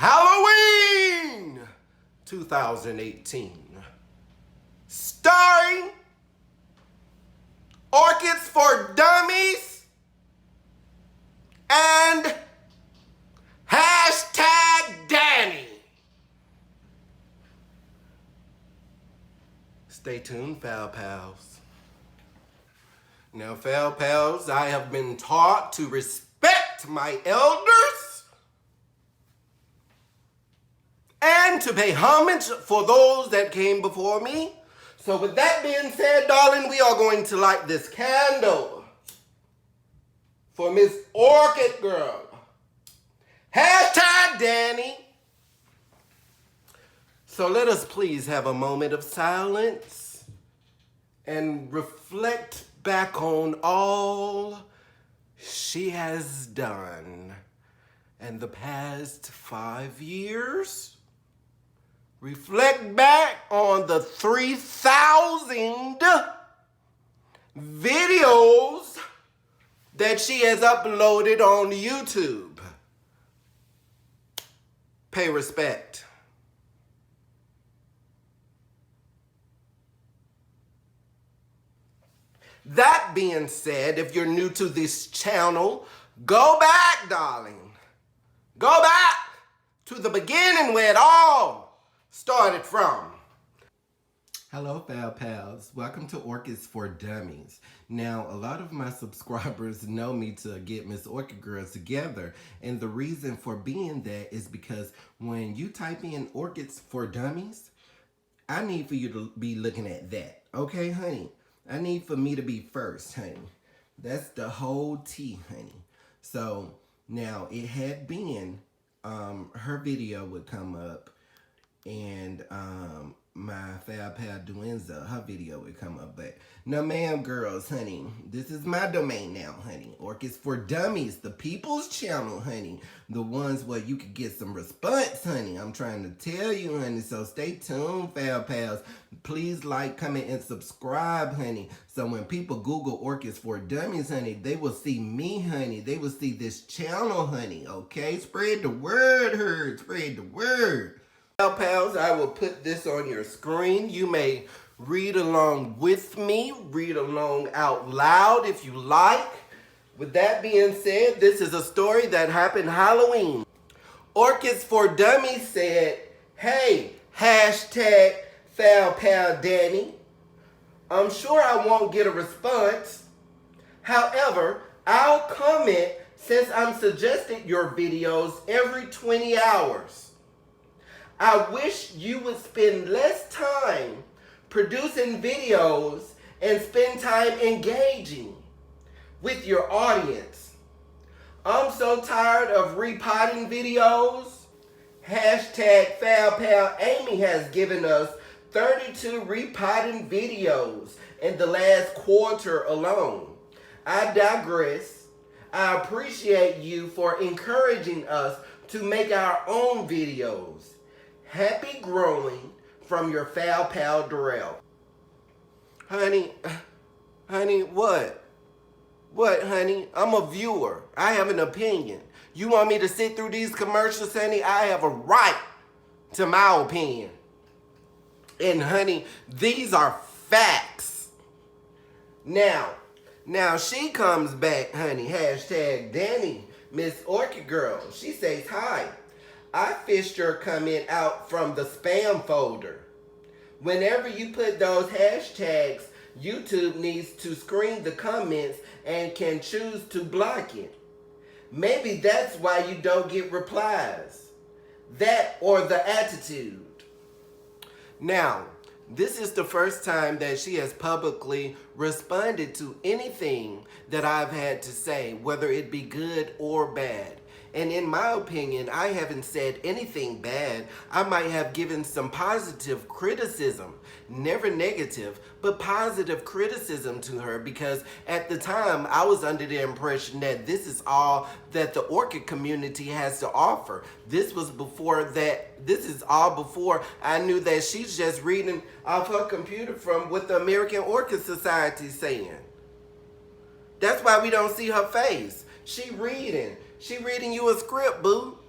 Halloween 2018. Starring Orchids for Dummies and #Danny. Stay tuned, Foul Pals. Now, Foul Pals, I have been taught to respect my elders and to pay homage for those that came before me. So with that being said, darling, we are going to light this candle for MissOrchidGirl. #Danny. So let us please have a moment of silence and reflect back on all she has done in the past 5 years. Reflect back on the 3,000 videos that she has uploaded on YouTube. Pay respect. That being said, if you're new to this channel, go back, darling. Go back to the beginning where it all started from. Hello, Foul Pals. Welcome to Orchids for Dummies. Now, a lot of my subscribers know me to get MissOrchidGirl together, and the reason for being that is because when you type in Orchids for Dummies, I need for you to be looking at that. Okay, honey? I need for me to be first, honey. That's the whole tea, honey. So, now, it had been, her video would come up, and my Foul Pal Duenza, her video would come up. But no, ma'am, girls, honey, this is my domain now, honey. Orchids for Dummies, the people's channel, honey. The ones where you could get some response, honey. I'm trying to tell you, honey. So stay tuned, Foul Pals. Please like, comment, and subscribe, honey. So when people Google Orchids for Dummies, honey, they will see me, honey. They will see this channel, honey. Okay? Spread the word, herd. Spread the word. Foul Pals, I will put this on your screen. You may read along with me, read along out loud if you like. With that being said, this is a story that happened Halloween. Orchids for Dummies said, hey, #Foul Pal Danny. I'm sure I won't get a response. However, I'll comment since I'm suggested your videos every 20 hours. I wish you would spend less time producing videos and spend time engaging with your audience. I'm so tired of repotting videos. #Foul Pal Amy has given us 32 repotting videos in the last quarter alone. I digress. I appreciate you for encouraging us to make our own videos. Happy growing from your Foul Pal Darrell. Honey, what? What, honey? I'm a viewer. I have an opinion. You want me to sit through these commercials, honey? I have a right to my opinion. And honey, these are facts. Now she comes back, honey, #Danny, MissOrchidGirl. She says, hi. I fished your comment out from the spam folder. Whenever you put those hashtags, YouTube needs to screen the comments and can choose to block it. Maybe that's why you don't get replies. That or the attitude. Now, this is the first time that she has publicly responded to anything that I've had to say, whether it be good or bad. And in my opinion, I haven't said anything bad. I might have given some positive criticism, never negative, but positive criticism to her, because at the time I was under the impression that this is all that the orchid community has to offer. This is all before I knew that she's just reading off her computer from what the American Orchid Society is saying. That's why we don't see her face. She reading you a script, boo.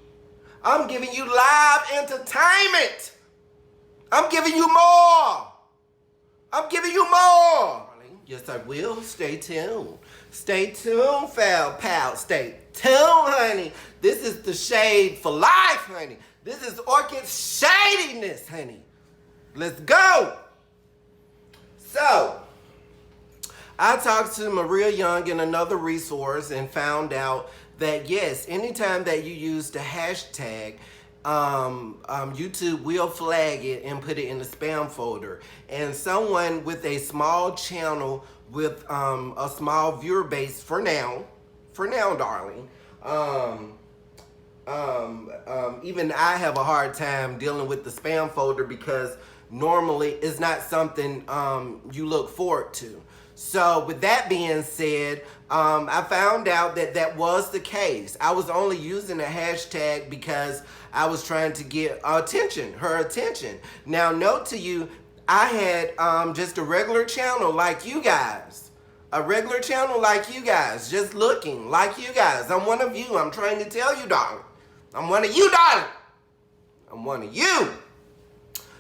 I'm giving you live entertainment. I'm giving you more. I'm giving you more. Yes, I will. Stay tuned. Stay tuned, foul pal. Stay tuned, honey. This is the shade for life, honey. This is Orchid shadiness, honey. Let's go. So, I talked to Maria Young in another resource and found out that yes, anytime that you use the hashtag, YouTube will flag it and put it in the spam folder. And someone with a small channel with a small viewer base for now, darling. Even I have a hard time dealing with the spam folder because normally it's not something you look forward to. So with that being said, I found out that that was the case. I was only using a hashtag because I was trying to get her attention. Now note to you, I had just a regular channel like you guys. A regular channel like you guys, just looking like you guys. I'm one of you. I'm trying to tell you, darling. I'm one of you, darling. I'm one of you.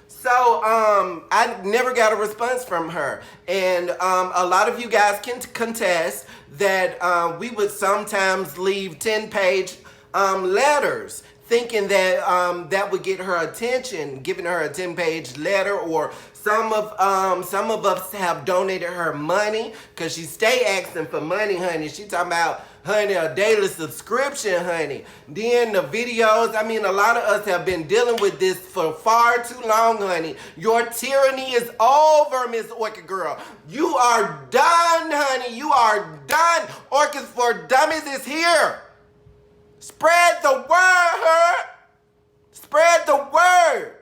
So, I never got a response from her. And a lot of you guys can contest that we would sometimes leave 10-page letters thinking that that would get her attention, giving her a 10-page letter, or some of us have donated her money because she stay asking for money, honey. She talking about, honey, a daily subscription, honey. Then the videos, I mean, a lot of us have been dealing with this for far too long, honey. Your tyranny is over, Miss Orchid Girl. You are done, honey. You are done. Orchids for Dummies is here. Spread the word. Spread the word.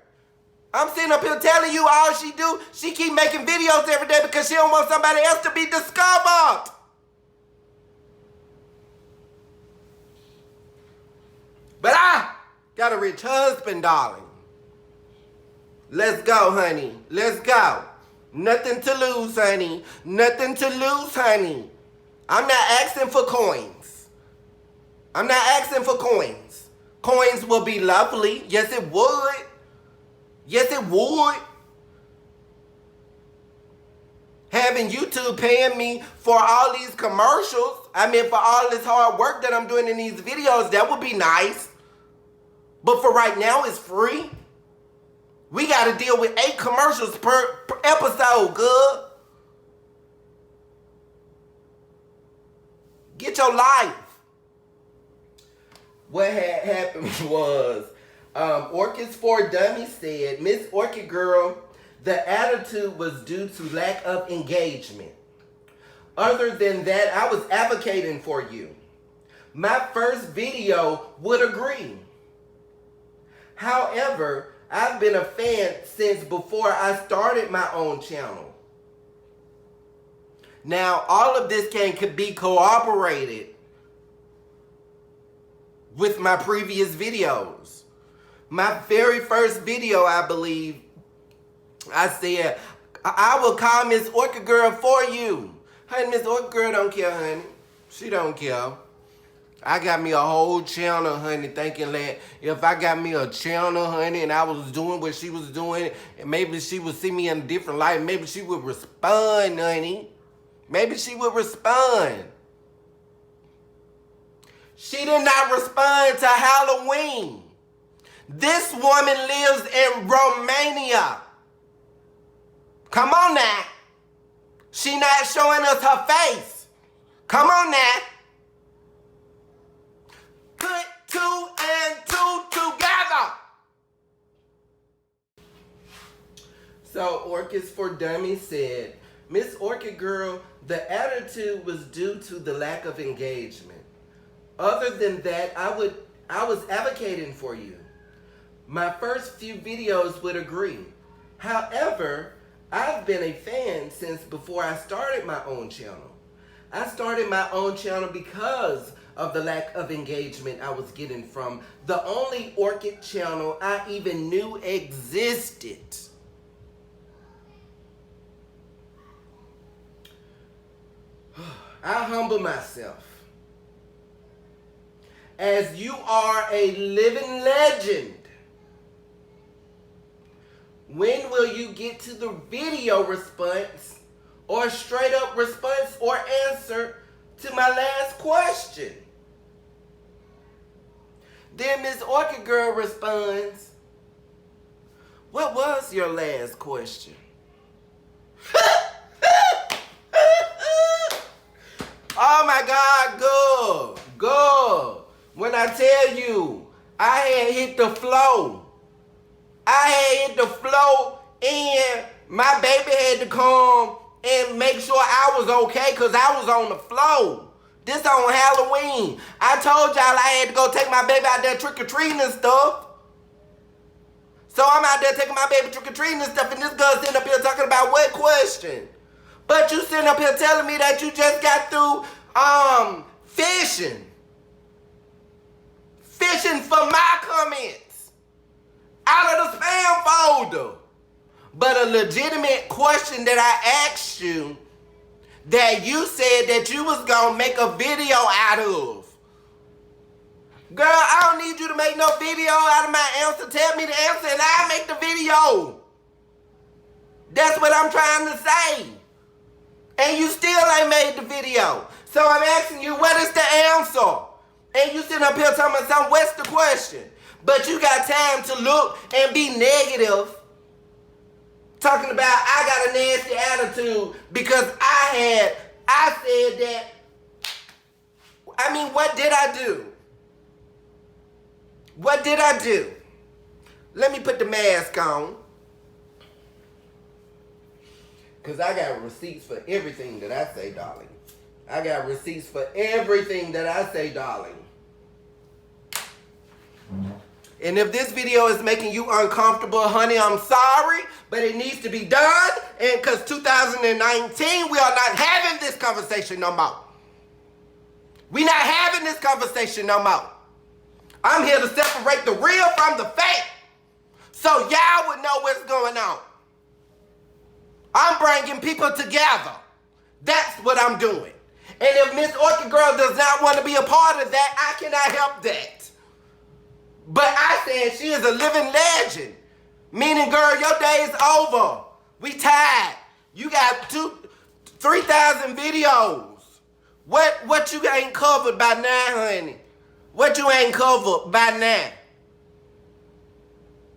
I'm sitting up here telling you all she do. She keep making videos every day because she don't want somebody else to be discovered. But I got a rich husband, darling. Let's go, honey. Let's go. Nothing to lose, honey. Nothing to lose, honey. I'm not asking for coins. I'm not asking for coins. Coins will be lovely. Yes, it would. Yes, it would. Having YouTube paying me for all these commercials, I mean for all this hard work that I'm doing in these videos, that would be nice. But for right now, it's free. We got to deal with 8 commercials per episode, good. Get your life. What had happened was, Orchids for Dummies said, Miss Orchid Girl, the attitude was due to lack of engagement. Other than that, I was advocating for you. My first video would agree. However, I've been a fan since before I started my own channel. Now, all of this could be corroborated with my previous videos. My very first video, I believe, I said, I will call Miss Orchid Girl for you. Honey, Miss Orchid Girl don't care, honey. She don't care. I got me a whole channel, honey, thinking that if I got me a channel, honey, and I was doing what she was doing, maybe she would see me in a different light. Maybe she would respond, honey. Maybe she would respond. She did not respond to Halloween. This woman lives in Romania. Come on now. She not showing us her face. Come on now. Put 2 and 2 together. So Orchids for Dummies said, Miss Orchid Girl, the attitude was due to the lack of engagement. Other than that, I was advocating for you. My first few videos would agree. However, I've been a fan since before I started my own channel. I started my own channel because of the lack of engagement I was getting from the only Orchid channel I even knew existed. I humble myself. as you are a living legend, when will you get to the video response or straight up response or answer to my last question? Then Miss Orchid Girl responds, what was your last question? Oh my God, good. When I tell you, I had hit the flow. And my baby had to come and make sure I was okay because I was on the flow. This on Halloween. I told y'all I had to go take my baby out there trick-or-treating and stuff. So I'm out there taking my baby trick-or-treating and stuff, and this girl sitting up here talking about what question? But you sitting up here telling me that you just got through fishing. Fishing for my comments out of the spam folder. But a legitimate question that I asked you that you said that you was gonna make a video out of. Girl, I don't need you to make no video out of my answer. Tell me the answer and I'll make the video. That's what I'm trying to say. And you still ain't made the video. So I'm asking you, what is the answer? And you sitting up here telling me something, what's the question? But you got time to look and be negative. Talking about I got a nasty attitude because I said that. I mean, what did I do? What did I do? Let me put the mask on. Because I got receipts for everything that I say, darling. I got receipts for everything that I say, darling. And if this video is making you uncomfortable, honey, I'm sorry, but it needs to be done. And because 2019, we are not having this conversation no more. We not having this conversation no more. I'm here to separate the real from the fake. So y'all would know what's going on. I'm bringing people together. That's what I'm doing. And if Miss Orchid Girl does not want to be a part of that, I cannot help that. But I said she is a living legend. Meaning, girl, your day is over. We tired. You got 3,000 videos. What you ain't covered by now, honey? What you ain't covered by now?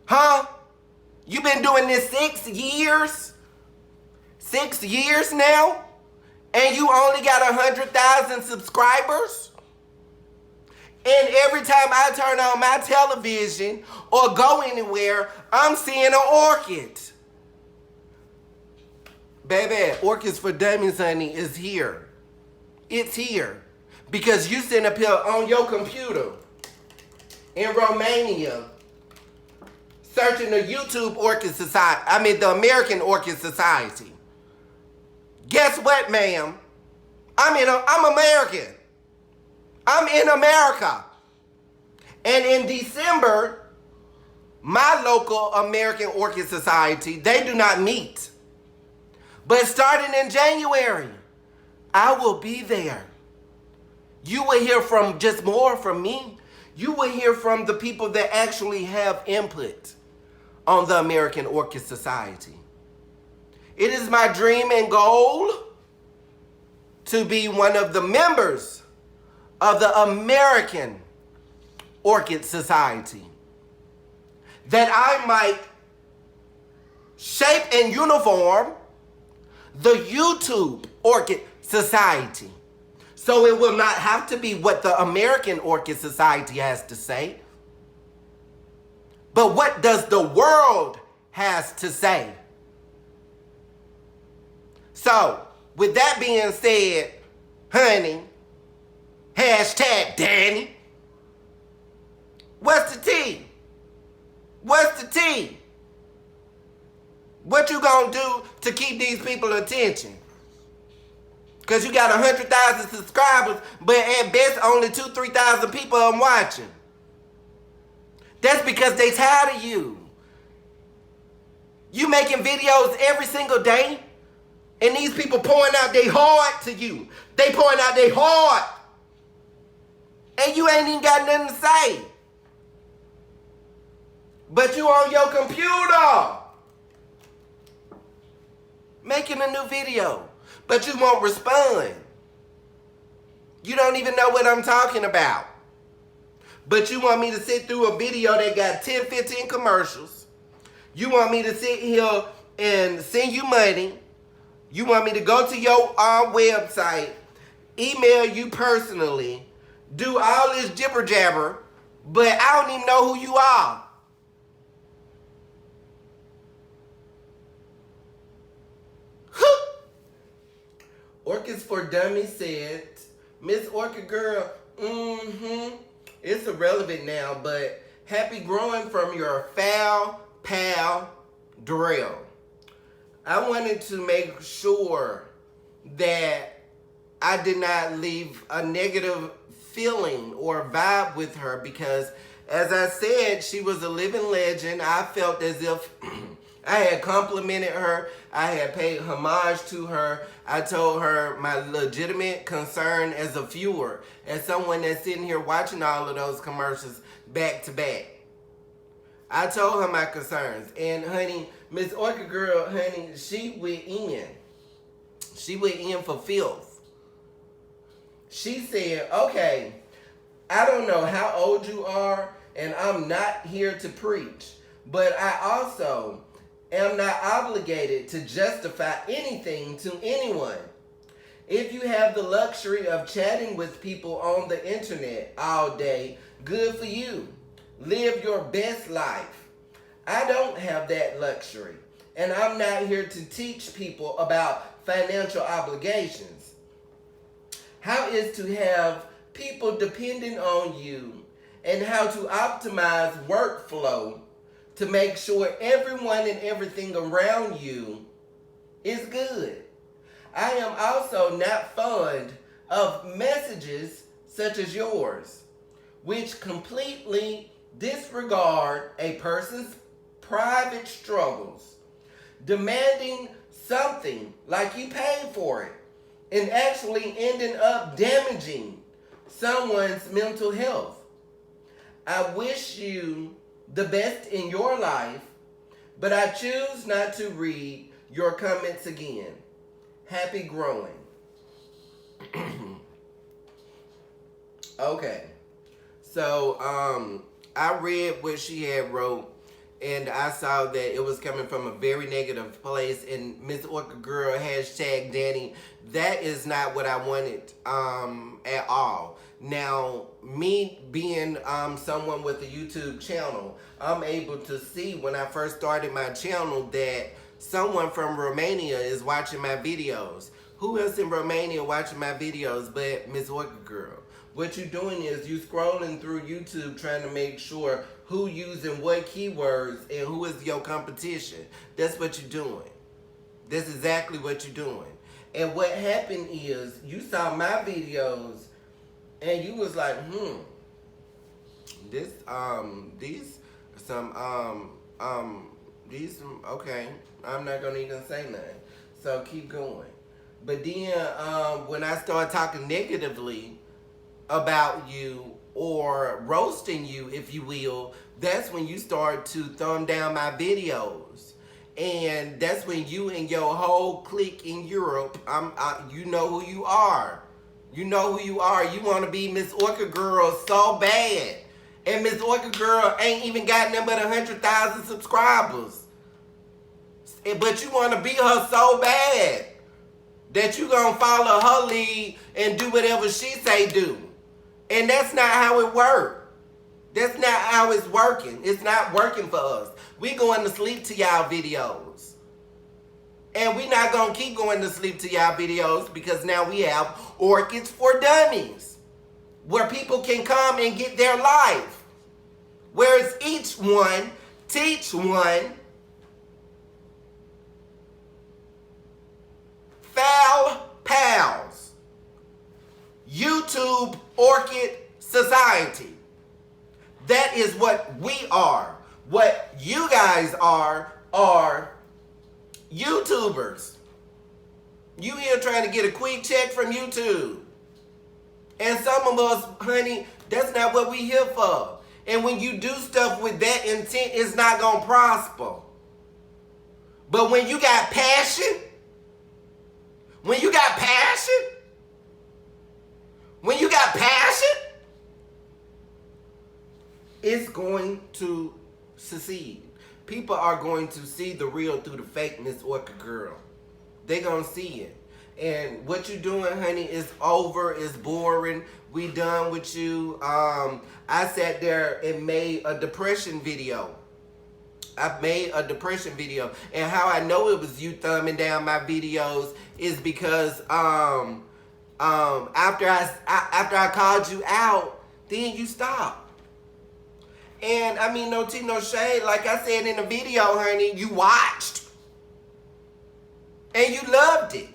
Huh? You been doing this 6 years? 6 years now? And you only got 100,000 subscribers? And every time I turn on my television or go anywhere, I'm seeing an orchid. Baby, Orchids for Dummies, honey, is here. It's here. Because you sitting up here on your computer in Romania searching the YouTube Orchid Society, the American Orchid Society. Guess what, ma'am? I'm American. I'm in America. And in December, my local American Orchid Society, they do not meet. But starting in January, I will be there. You will hear from just more from me. You will hear from the people that actually have input on the American Orchid Society. It is my dream and goal to be one of the members of the American Orchid Society, that I might shape and uniform the YouTube Orchid Society. So it will not have to be what the American Orchid Society has to say, but what does the world has to say. So, with that being said, honey, hashtag Danny, what's the tea? What's the tea? What you gonna do to keep these people attention? Because you got 100,000 subscribers, but at best only 2,000-3,000 people are watching. That's because they tired of you. You making videos every single day, and these people pouring out their heart to you. They pouring out their heart. And you ain't even got nothing to say. But you on your computer making a new video. But you won't respond. You don't even know what I'm talking about. But you want me to sit through a video that got 10, 15 commercials. You want me to sit here and send you money. You want me to go to your website, email you personally, do all this jibber jabber, but I don't even know who you are. Orchids for Dummies said, Miss Orchid Girl, it's irrelevant now, but happy growing from your foul pal, Darrell. I wanted to make sure that I did not leave a negative feeling or vibe with her because, as I said, she was a living legend. I felt as if I had complimented her. I had paid homage to her. I told her my legitimate concern as a viewer, as someone that's sitting here watching all of those commercials back to back. I told her my concerns. And honey, Miss Orchid Girl, honey, she went in. She went in for filth. She said, okay, I don't know how old you are, and I'm not here to preach, but I also am not obligated to justify anything to anyone. If you have the luxury of chatting with people on the internet all day, good for you. Live your best life. I don't have that luxury, and I'm not here to teach people about financial obligations. How is to have people depending on you and how to optimize workflow to make sure everyone and everything around you is good. I am also not fond of messages such as yours, which completely disregard a person's private struggles, demanding something like you paid for it, and actually ending up damaging someone's mental health. I wish you the best in your life, but I choose not to read your comments again. Happy growing. Okay. So, I read what she had wrote, and I saw that it was coming from a very negative place, and Miss Orchid Girl, hashtag Danny, that is not what I wanted at all. Now, me being someone with a YouTube channel, I'm able to see when I first started my channel that someone from Romania is watching my videos. Who else in Romania watching my videos but Miss Orchid Girl? What you're doing is you scrolling through YouTube trying to make sure who using what keywords and who is your competition. That's what you're doing. That's exactly what you're doing. And what happened is you saw my videos and you was like, okay, I'm not gonna even say nothing. So keep going. But then when I start talking negatively about you or roasting you, if you will, that's when you start to thumb down my videos. And that's when you and your whole clique in Europe, you know who you are. You know who you are. You want to be Miss Orchid Girl so bad. And Miss Orchid Girl ain't even got nothing but 100,000 subscribers. But you want to be her so bad that you going to follow her lead and do whatever she say do. And that's not how it works. That's not how it's working. It's not working for us. We going to sleep to y'all videos. And we not going to keep going to sleep to y'all videos because now we have Orchids for Dummies, where people can come and get their life. Whereas each one, teach one, foul pals, YouTube Orchid Society. That is what we are. What you guys are YouTubers. You here trying to get a quick check from YouTube. And some of us, honey, That's not what we here for. And when you do stuff with that intent, it's not going to prosper. But when you got passion, when you got passion, it's going to succeed. People are going to see the real through the fake, MissOrchidGirl. They gonna see it. And what you doing, honey, is over. It's boring. We done with you. I sat there and made a depression video. I made a depression video. And how I know it was you thumbing down my videos is because after I called you out, then you stopped. And I mean, no tea, no shade. Like I said in the video, honey, you watched. And you loved it.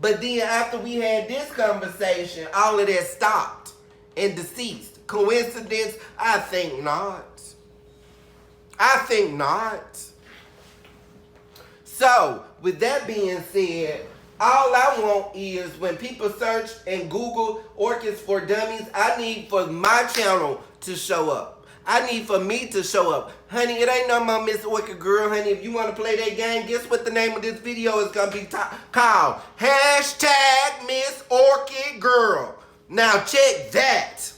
But then after we had this conversation, all of that stopped and deceased. Coincidence? I think not. I think not. So, with that being said, all I want is when people search and Google Orchids for Dummies, I need for my channel to show up. I need for me to show up. Honey, it ain't no more MissOrchidGirl, honey. If you want to play that game, guess what the name of this video is going to be called? #MissOrchidGirl. Now check that.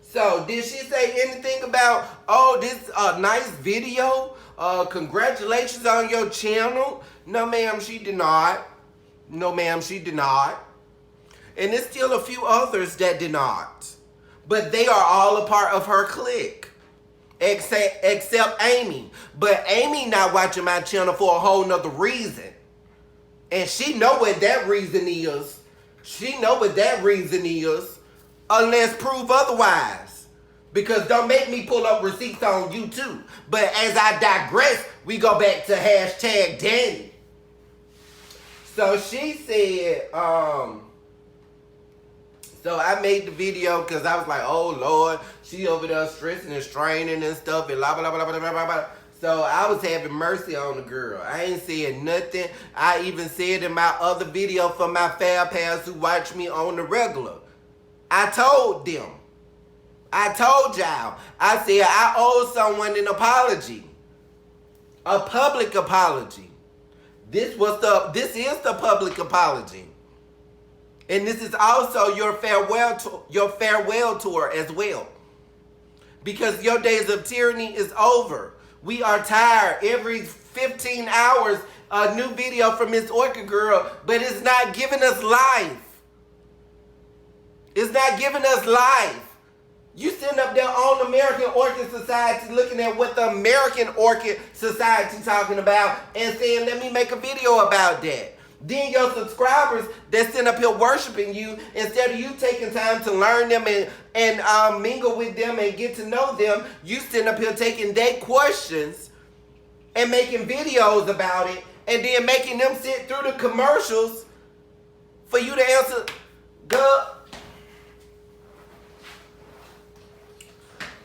So, did she say anything about, oh, this nice video? Congratulations on your channel? No, ma'am, she did not. No, ma'am, she did not. And there's still a few others that did not. But they are all a part of her clique. Except Amy. But Amy not watching my channel for a whole nother reason. And she know what that reason is. She know what that reason is. Unless prove otherwise. Because don't make me pull up receipts on you too. But as I digress, we go back to #Danny. So she said, so I made the video because I was like, oh Lord, she over there stressing and straining and stuff and blah, blah, blah, blah, blah, blah, blah. So I was having mercy on the girl. I ain't said nothing. I even said in my other video for my fab pals who watch me on the regular. I told them. I told y'all. I said I owe someone an apology. A public apology. This is the public apology. And this is also your farewell tour as well. Because your days of tyranny is over. We are tired. Every 15 hours, a new video from MissOrchidGirl, but it's not giving us life. It's not giving us life. You sitting up there on American Orchid Society looking at what the American Orchid Society talking about and saying, let me make a video about that. Then your subscribers that sitting up here worshiping you, instead of you taking time to learn them and mingle with them and get to know them, you sitting up here taking their questions and making videos about it and then making them sit through the commercials for you to answer.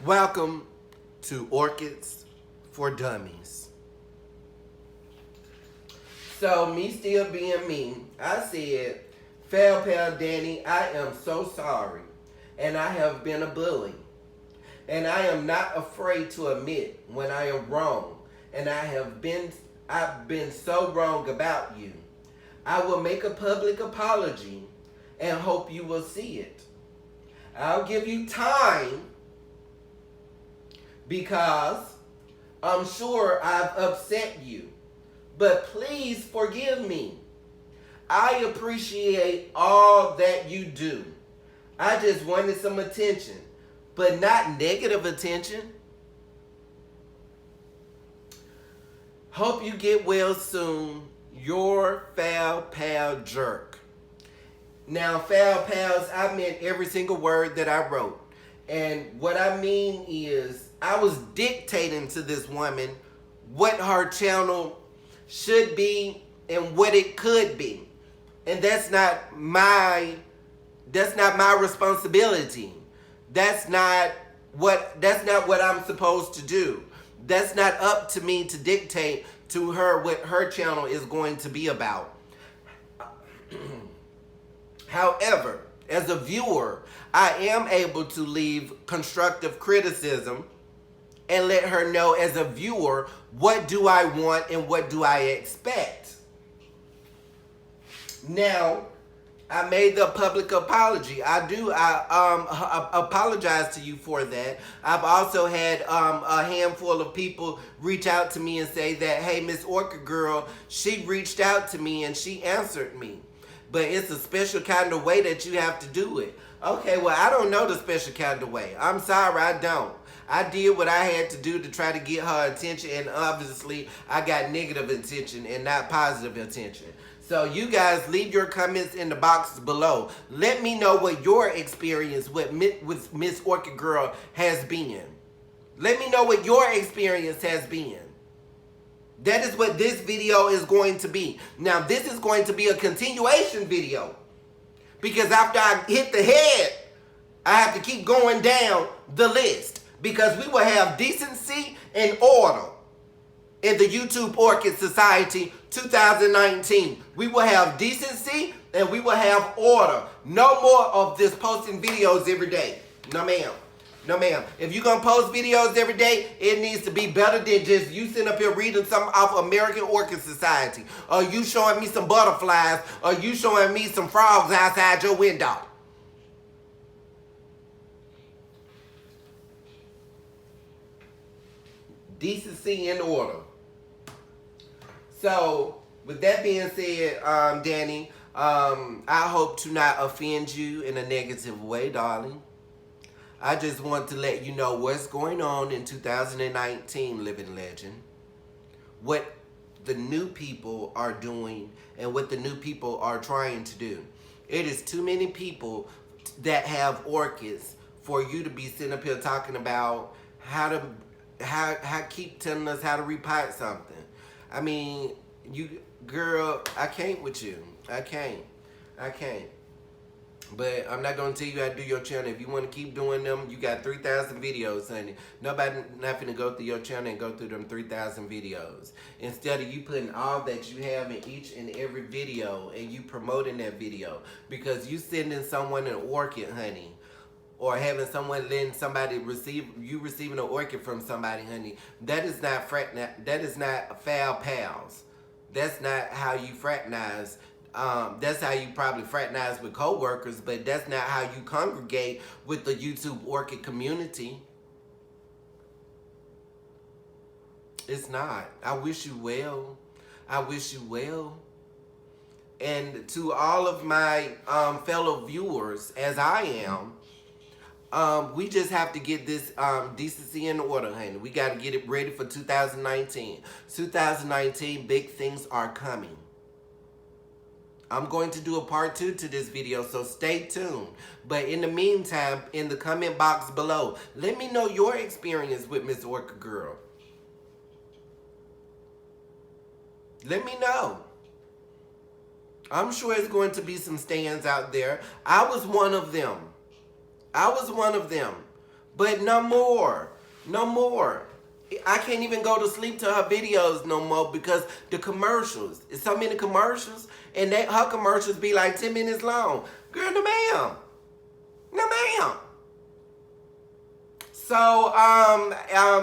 Welcome to Orchids for Dummies. So, me still being me, I said, Fail Pal Danny, I am so sorry. And I have been a bully. And I am not afraid to admit when I am wrong. And I've been so wrong about you. I will make a public apology and hope you will see it. I'll give you time because I'm sure I've upset you. But please forgive me. I appreciate all that you do. I just wanted some attention, but not negative attention. Hope you get well soon. Your Foul Pal Jerk. Now, Foul Pals, I meant every single word that I wrote. And what I mean is, I was dictating to this woman what her channel should be and what it could be. And that's not my responsibility. That's not what I'm supposed to do. That's not up to me to dictate to her what her channel is going to be about. However, as a viewer, I am able to leave constructive criticism and let her know as a viewer, what do I want and what do I expect? Now, I made the public apology. I apologize to you for that. I've also had a handful of people reach out to me and say that, hey, Miss Orchid Girl, she reached out to me and she answered me. But it's a special kind of way that you have to do it. Okay, well, I don't know the special kind of way. I'm sorry, I don't. I did what I had to do to try to get her attention, and obviously I got negative attention and not positive attention. So you guys leave your comments in the box below. Let me know what your experience with Miss Orchid Girl has been. Let me know what your experience has been. That is what this video is going to be. Now this is going to be a continuation video. Because after I hit the head, I have to keep going down the list. Because we will have decency and order in the YouTube Orchid Society 2019. We will have decency and we will have order. No more of this posting videos every day. No ma'am. No ma'am. If you're going to post videos every day, it needs to be better than just you sitting up here reading something off American Orchid Society. Or you showing me some butterflies. Or you showing me some frogs outside your window. Decency and order. So, with that being said, Danny, I hope to not offend you in a negative way, darling. I just want to let you know what's going on in 2019, Living Legend. What the new people are doing and what the new people are trying to do. It is too many people that have orchids for you to be sitting up here talking about how keep telling us how to repot something. I mean, you, girl, I can't with you. I can't. But I'm not going to tell you how to do your channel. If you want to keep doing them, you got 3,000 videos, honey. Nobody not finna go through your channel and go through them 3,000 videos. Instead of you putting all that you have in each and every video and you promoting that video. Because you sending someone an orchid, honey. Or having someone letting somebody receiving an orchid from somebody, honey. That is not foul pals. That's not how you fraternize. That's how you probably fraternize with co-workers, but that's not how you congregate with the YouTube Orchid community. It's not. I wish you well. I wish you well. And to all of my fellow viewers, as I am, we just have to get this decency in order, honey. We got to get it ready for 2019. 2019, big things are coming. I'm going to do a part 2 to this video, so stay tuned. But in the meantime, in the comment box below, let me know your experience with Miss Orchid Girl. Let me know. I'm sure there's going to be some stands out there. I was one of them. But no more. No more. I can't even go to sleep to her videos no more because the commercials. It's so many commercials. And her commercials be like 10 minutes long. Girl, no ma'am. No ma'am. So,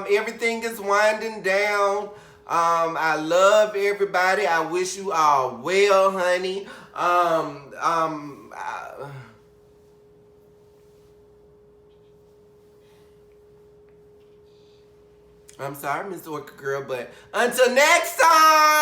everything is winding down. I love everybody. I wish you all well, honey. I'm sorry, Miss Orchid Girl, but until next time.